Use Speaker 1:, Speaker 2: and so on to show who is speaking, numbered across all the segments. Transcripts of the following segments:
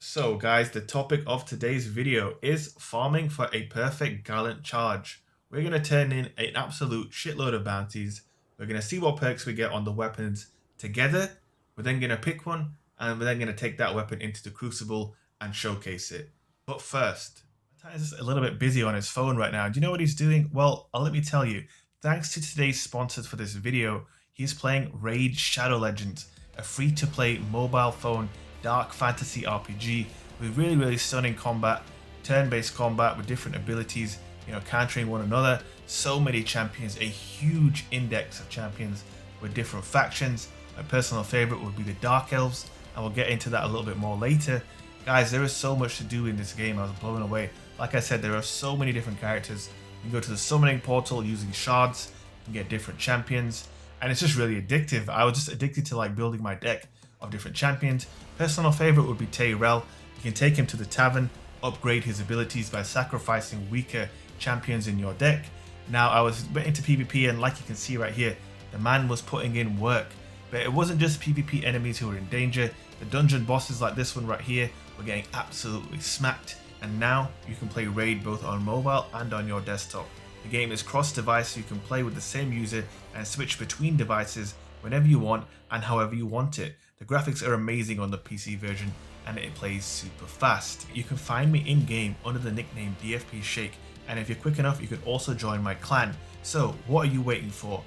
Speaker 1: So guys, the topic of today's video is farming for a perfect gallant charge. We're going to turn in an absolute shitload of bounties. We're going to see what perks we get on the weapons together. We're then going to pick one and we're then going to take that weapon into the Crucible and showcase it. But first, Ty's a little bit busy on his phone right now. Do you know what he's doing? Well, let me tell you. Thanks to today's sponsors for this video, he's playing Raid Shadow Legends, a free-to-play mobile phone dark fantasy RPG with really stunning combat, turn-based combat with different abilities, countering one another. So many champions, a huge index of champions with different factions. My personal favorite would be the Dark Elves, and we'll get into that a little bit more later. Guys, there is so much to do in this game. I was blown away. Like I said, there are so many different characters. You can go to the summoning portal using shards, you can get different champions, and it's just really addictive. I was just addicted to building my deck of different champions. Personal favorite would be Tayrel. You can take him to the tavern, upgrade his abilities by sacrificing weaker champions in your deck. Now, I went into PvP, and like you can see right here, the man was putting in work. But it wasn't just PvP enemies who were in danger. The dungeon bosses like this one right here were getting absolutely smacked. And now you can play Raid both on mobile and on your desktop. The game is cross-device, so you can play with the same user and switch between devices whenever you want and however you want it. The graphics are amazing on the PC version and it plays super fast. You can find me in-game under the nickname DFP Shake, and if you're quick enough you can also join my clan. So what are you waiting for?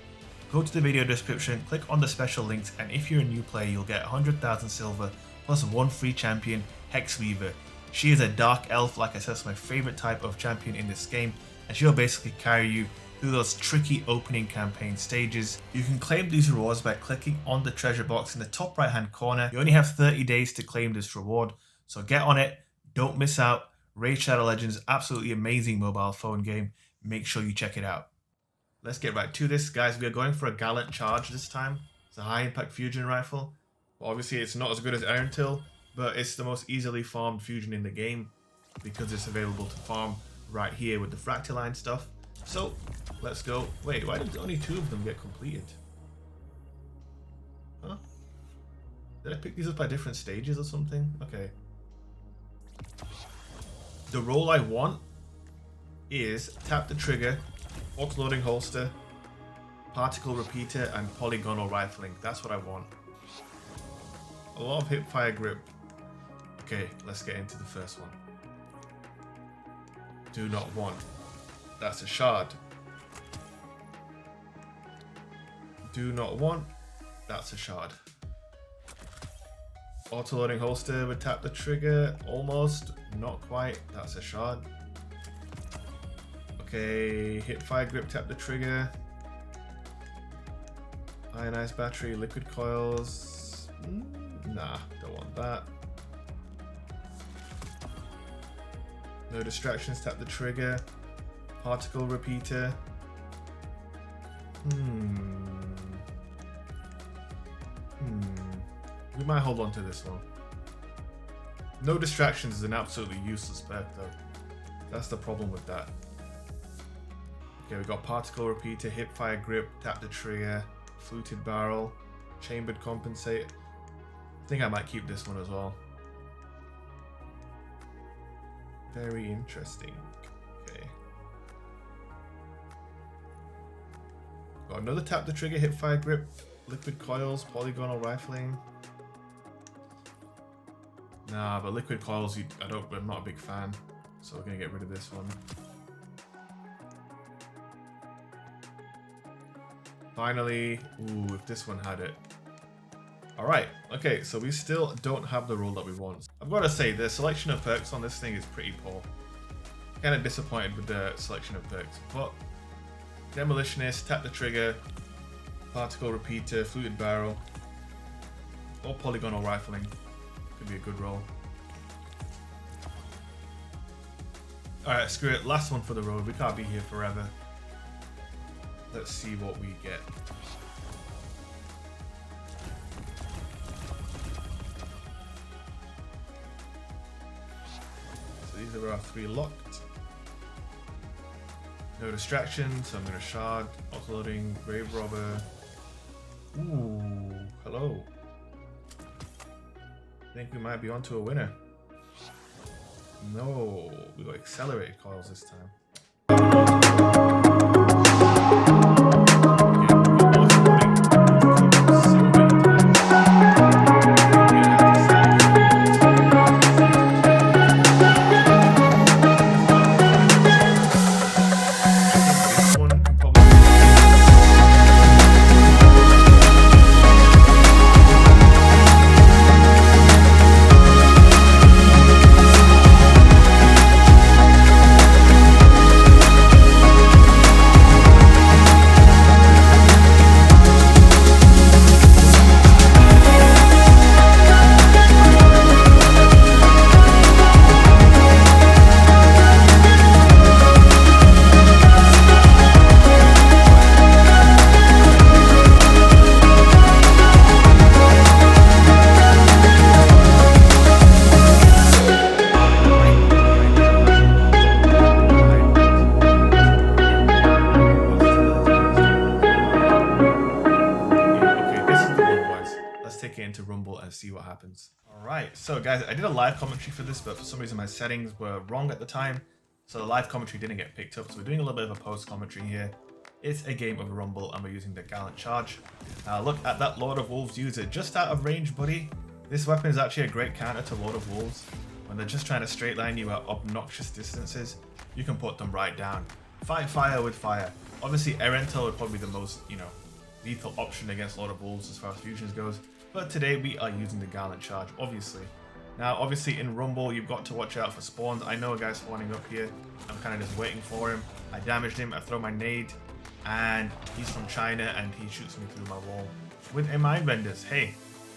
Speaker 1: Go to the video description, click on the special links, and if you're a new player you'll get 100,000 silver plus one free champion, Hexweaver. She is a dark elf, like I said, it's my favorite type of champion in this game, and she'll basically carry you through those tricky opening campaign stages. You can claim these rewards by clicking on the treasure box in the top right hand corner. You only have 30 days to claim this reward, so get on it, don't miss out. Raid Shadow Legends, absolutely amazing mobile phone game. Make sure you check it out. Let's get right to this, guys. We are going for a gallant charge this time. It's a high impact fusion rifle. Well, obviously it's not as good as Iron Till, but it's the most easily farmed fusion in the game because it's available to farm right here with the Fractaline stuff. So let's go. Wait, why did only 2 of them get completed? Huh? Did I pick these up by different stages or something? Okay. The role I want is tap the trigger, auto-loading holster, particle repeater, and polygonal rifling. That's what I want. A lot of hip fire grip. Okay, let's get into the first one. Do not want. That's a shard. Do not want. That's a shard. Auto-loading holster would tap the trigger. Almost. Not quite. That's a shard. Okay, hip fire grip, tap the trigger. Ionized battery, liquid coils. Nah, don't want that. No distractions, tap the trigger. Particle repeater. We might hold on to this one. No distractions is an absolutely useless perk though. That's the problem with that. Okay, we got particle repeater, hip fire grip, tap the trigger, fluted barrel, chambered compensate. I think I might keep this one as well. Very interesting. Okay. Got another tap the trigger, hip fire grip, liquid coils, polygonal rifling. Nah, but liquid coils, I'm not a big fan. So we're gonna get rid of this one. Finally, ooh, if this one had it. Alright, okay, so we still don't have the role that we want. I've got to say, the selection of perks on this thing is pretty poor. Kind of disappointed with the selection of perks, but Demolitionist, tap the trigger, particle repeater, fluted barrel, or polygonal rifling could be a good role. Alright, screw it, last one for the road, we can't be here forever. Let's see what we get. So these are our 3 locked. No distractions, so I'm going to shard, auto-loading, grave robber. Ooh, hello. I think we might be onto a winner. No, we got accelerated coils this time. Into Rumble and see what happens. Alright, so guys, I did a live commentary for this, but for some reason my settings were wrong at the time, so the live commentary didn't get picked up, so we're doing a little bit of a post commentary here. It's a game of Rumble and we're using the Gallant Charge. Now look at that Lord of Wolves user, just out of range, buddy. This weapon is actually a great counter to Lord of Wolves. When they're just trying to straight line you at obnoxious distances, you can put them right down. Fight fire with fire. Obviously Erentil would probably be the most, lethal option against Lord of Wolves as far as fusions goes. But today we are using the Gallant Charge, obviously. Now, obviously in Rumble, you've got to watch out for spawns. I know a guy spawning up here. I'm kind of just waiting for him. I damaged him, I throw my nade, and he's from China, and he shoots me through my wall with a Mind Benders. Hey,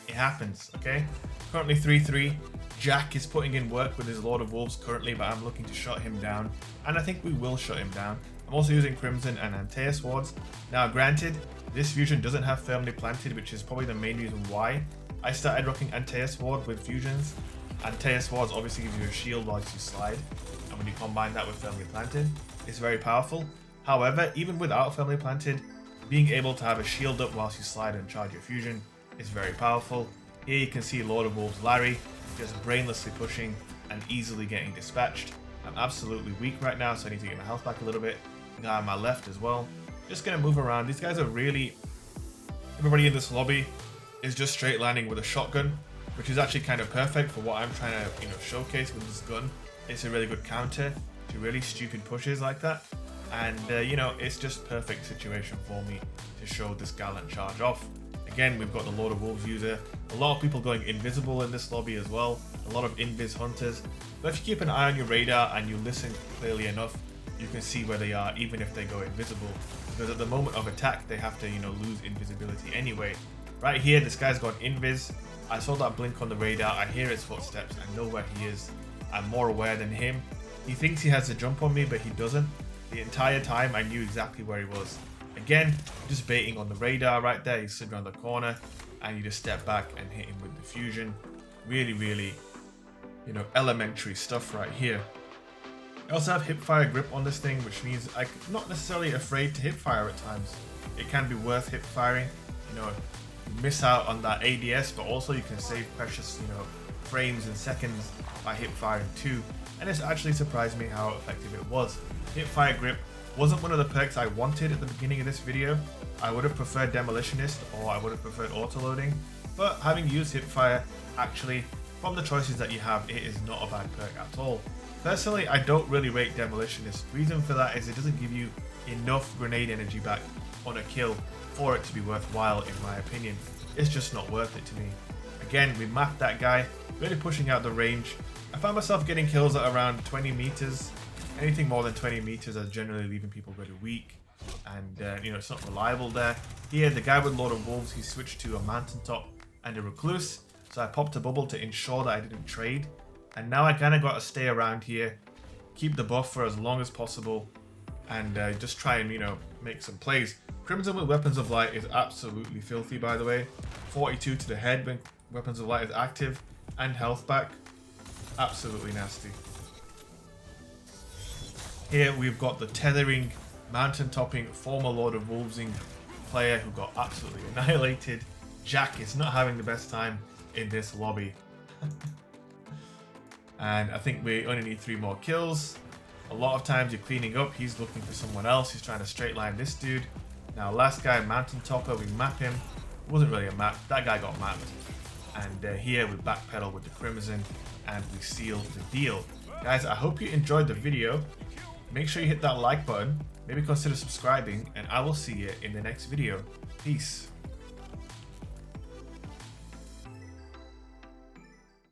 Speaker 1: it happens, okay? Currently 3-3. Jack is putting in work with his Lord of Wolves currently, but I'm looking to shut him down, and I think we will shut him down. I'm also using Crimson and Antea Swords. Now, granted, this fusion doesn't have Firmly Planted, which is probably the main reason why I started rocking Antea Sword with fusions. Antea Swords obviously gives you a shield whilst you slide, and when you combine that with Firmly Planted, it's very powerful. However, even without Firmly Planted, being able to have a shield up whilst you slide and charge your fusion is very powerful. Here you can see Lord of Wolves Larry just brainlessly pushing and easily getting dispatched. I'm absolutely weak right now, so I need to get my health back a little bit. Guy on my left as well. Just gonna move around. These guys are really... Everybody in this lobby is just straight lining with a shotgun, which is actually kind of perfect for what I'm trying to, showcase with this gun. It's a really good counter to really stupid pushes like that. And, it's just perfect situation for me to show this Gallant Charge off. Again, we've got the Lord of Wolves user. A lot of people going invisible in this lobby as well. A lot of invis hunters. But if you keep an eye on your radar and you listen clearly enough, you can see where they are even if they go invisible. Because at the moment of attack, they have to, lose invisibility anyway. Right here, this guy's gone invis. I saw that blink on the radar. I hear his footsteps. I know where he is. I'm more aware than him. He thinks he has a jump on me, but he doesn't. The entire time, I knew exactly where he was. Again, just baiting on the radar right there. He's sitting around the corner, and you just step back and hit him with the fusion. Really, really, elementary stuff right here. I also have hipfire grip on this thing, which means I'm not necessarily afraid to hipfire at times. It can be worth hipfiring. You miss out on that ADS, but also you can save precious, frames and seconds by hipfiring too. And it's actually surprised me how effective it was. Hipfire grip wasn't one of the perks I wanted at the beginning of this video. I would have preferred Demolitionist, or I would have preferred autoloading. But having used hipfire, actually, from the choices that you have, it is not a bad perk at all. Personally, I don't really rate Demolitionist. Reason for that is it doesn't give you enough grenade energy back on a kill for it to be worthwhile, in my opinion. It's just not worth it to me. Again, we mapped that guy, really pushing out the range. I found myself getting kills at around 20 meters. Anything more than 20 meters is generally leaving people really weak. And, it's not reliable there. Here, the guy with Lord of Wolves, he switched to a Mountaintop and a Recluse. So I popped a bubble to ensure that I didn't trade. And now I kind of got to stay around here, keep the buff for as long as possible, and just try and, make some plays. Crimson with Weapons of Light is absolutely filthy, by the way. 42 to the head when Weapons of Light is active, and health back. Absolutely nasty. Here we've got the tethering, mountain-topping, former Lord of Wolvesing player who got absolutely annihilated. Jack is not having the best time in this lobby. And I think we only need 3 more kills. A lot of times you're cleaning up, he's looking for someone else, he's trying to straight line this dude. Now last guy, Mountain Topper, we map him. It wasn't really a map, that guy got mapped. And here we backpedal with the Crimson and we seal the deal. Guys, I hope you enjoyed the video. Make sure you hit that like button, maybe consider subscribing, and I will see you in the next video. Peace.